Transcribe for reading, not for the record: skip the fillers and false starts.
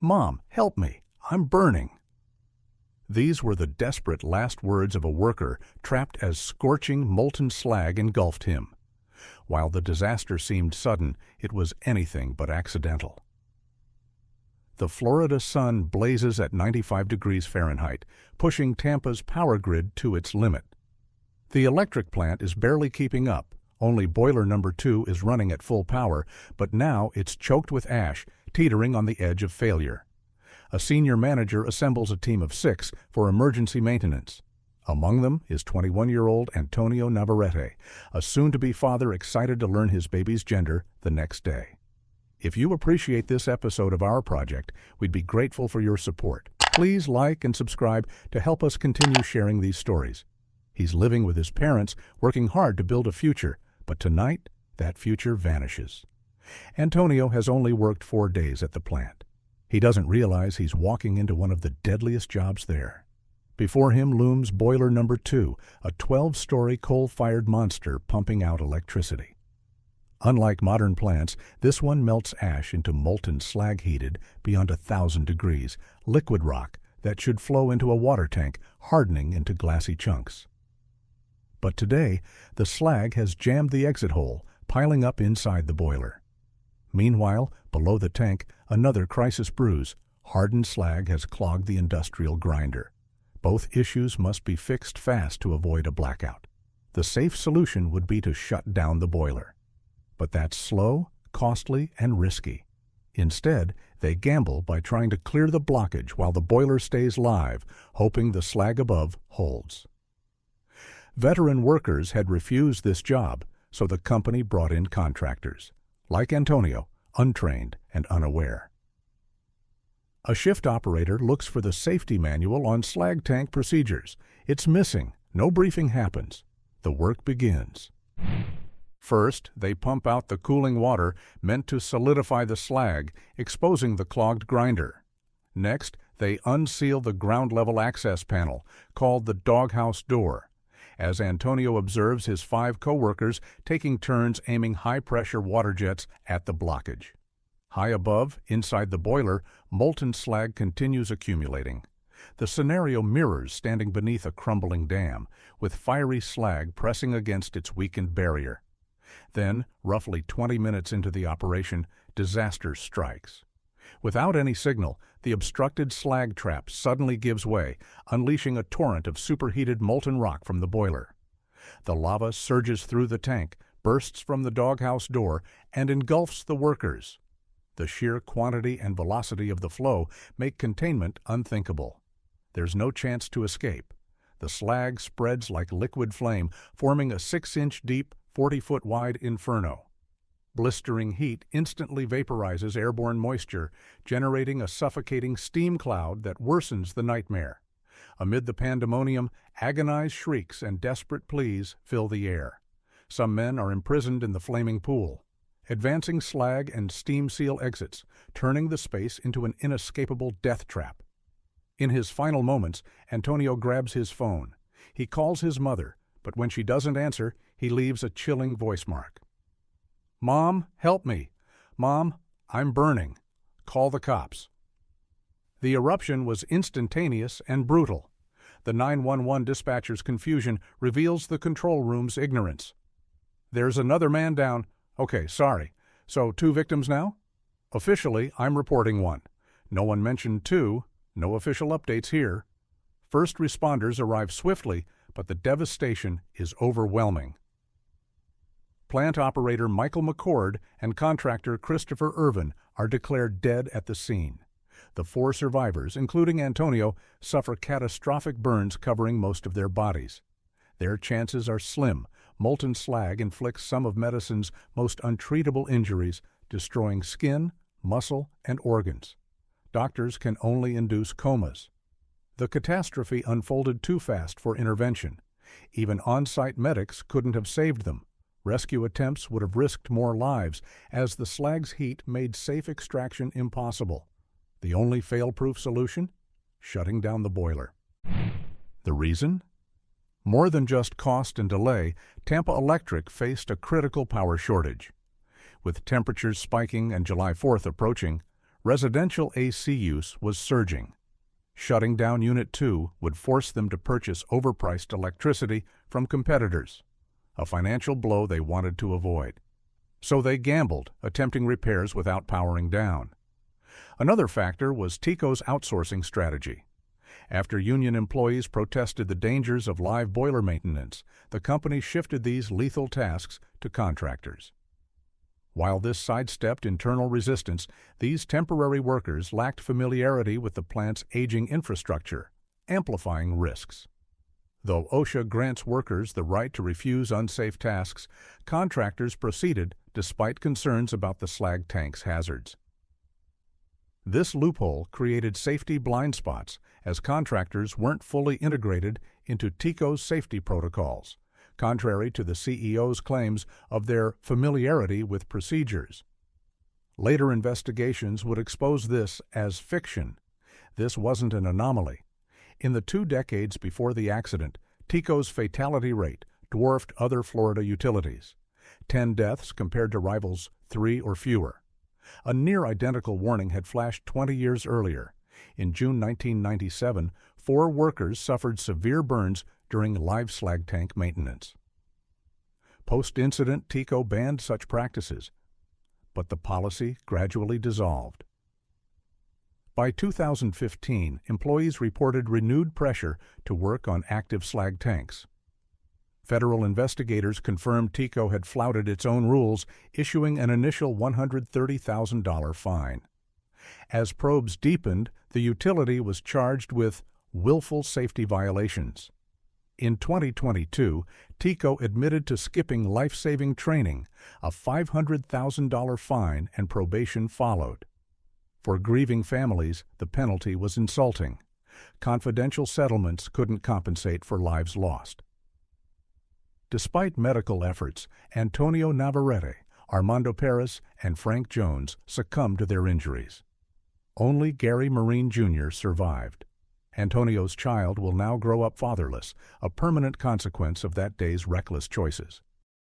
"Mom, help me! I'm burning!" These were the desperate last words of a worker trapped as scorching, molten slag engulfed him. While the disaster seemed sudden, it was anything but accidental. The Florida sun blazes at 95 degrees Fahrenheit, pushing Tampa's power grid to its limit. The electric plant is barely keeping up. Only boiler number 2 is running at full power, but now it's choked with ash, teetering on the edge of failure. A senior manager assembles a team of 6 for emergency maintenance. Among them is 21-year-old Antonio Navarrete, a soon-to-be father excited to learn his baby's gender the next day. If you appreciate this episode of our project, we'd be grateful for your support. Please like and subscribe to help us continue sharing these stories. He's living with his parents, working hard to build a future, but tonight, that future vanishes. Antonio has only worked 4 days at the plant. He doesn't realize he's walking into one of the deadliest jobs there. Before him looms boiler number 2, a 12-story coal-fired monster pumping out electricity. Unlike modern plants, this one melts ash into molten slag heated beyond 1,000 degrees, liquid rock that should flow into a water tank, hardening into glassy chunks. But today, the slag has jammed the exit hole, piling up inside the boiler. Meanwhile, below the tank, another crisis brews. Hardened slag has clogged the industrial grinder. Both issues must be fixed fast to avoid a blackout. The safe solution would be to shut down the boiler. But that's slow, costly, and risky. Instead, they gamble by trying to clear the blockage while the boiler stays live, hoping the slag above holds. Veteran workers had refused this job, so the company brought in contractors, like Antonio, untrained and unaware. A shift operator looks for the safety manual on slag tank procedures. It's missing. No briefing happens. The work begins. First, they pump out the cooling water meant to solidify the slag, exposing the clogged grinder. Next, they unseal the ground-level access panel, called the doghouse door, as Antonio observes his 5 co-workers taking turns aiming high-pressure water jets at the blockage. High above, inside the boiler, molten slag continues accumulating. The scenario mirrors standing beneath a crumbling dam, with fiery slag pressing against its weakened barrier. Then, roughly 20 minutes into the operation, disaster strikes. Without any signal, the obstructed slag trap suddenly gives way, unleashing a torrent of superheated molten rock from the boiler. The lava surges through the tank, bursts from the doghouse door, and engulfs the workers. The sheer quantity and velocity of the flow make containment unthinkable. There's no chance to escape. The slag spreads like liquid flame, forming a 6-inch deep, 40-foot wide inferno. Blistering heat instantly vaporizes airborne moisture, generating a suffocating steam cloud that worsens the nightmare. Amid the pandemonium, agonized shrieks and desperate pleas fill the air. Some men are imprisoned in the flaming pool. Advancing slag and steam seal exits, turning the space into an inescapable death trap. In his final moments, Antonio grabs his phone. He calls his mother, but when she doesn't answer, he leaves a chilling voice mark. "Mom, help me. Mom, I'm burning. Call the cops." The eruption was instantaneous and brutal. The 911 dispatcher's confusion reveals the control room's ignorance. "There's another man down. Okay, sorry. So 2 victims now? Officially, I'm reporting 1. No one mentioned 2. No official updates here." First responders arrive swiftly, but the devastation is overwhelming. Plant operator Michael McCord and contractor Christopher Irvin are declared dead at the scene. The 4 survivors, including Antonio, suffer catastrophic burns covering most of their bodies. Their chances are slim. Molten slag inflicts some of medicine's most untreatable injuries, destroying skin, muscle, and organs. Doctors can only induce comas. The catastrophe unfolded too fast for intervention. Even on-site medics couldn't have saved them. Rescue attempts would have risked more lives, as the slag's heat made safe extraction impossible. The only fail-proof solution? Shutting down the boiler. The reason? More than just cost and delay, Tampa Electric faced a critical power shortage. With temperatures spiking and July 4th approaching, Residential AC use was surging. Shutting down Unit 2 would force them to purchase overpriced electricity from competitors, a financial blow they wanted to avoid. So they gambled, attempting repairs without powering down. Another factor was TECO's outsourcing strategy. After union employees protested the dangers of live boiler maintenance, the company shifted these lethal tasks to contractors. While this sidestepped internal resistance, these temporary workers lacked familiarity with the plant's aging infrastructure, amplifying risks. Though OSHA grants workers the right to refuse unsafe tasks, contractors proceeded despite concerns about the slag tank's hazards. This loophole created safety blind spots as contractors weren't fully integrated into TECO's safety protocols, contrary to the CEO's claims of their familiarity with procedures. Later investigations would expose this as fiction. This wasn't an anomaly. In the 2 decades before the accident, TECO's fatality rate dwarfed other Florida utilities, 10 deaths compared to rivals 3 or fewer. A near-identical warning had flashed 20 years earlier. In June 1997, 4 workers suffered severe burns during live slag tank maintenance. Post-incident, TECO banned such practices, but the policy gradually dissolved. By 2015, employees reported renewed pressure to work on active slag tanks. Federal investigators confirmed TECO had flouted its own rules, issuing an initial $130,000 fine. As probes deepened, the utility was charged with willful safety violations. In 2022, TECO admitted to skipping life-saving training. A $500,000 fine and probation followed. For grieving families, the penalty was insulting. Confidential settlements couldn't compensate for lives lost. Despite medical efforts, Antonio Navarrete, Armando Perez, and Frank Jones succumbed to their injuries. Only Gary Marine Jr. survived. Antonio's child will now grow up fatherless, a permanent consequence of that day's reckless choices.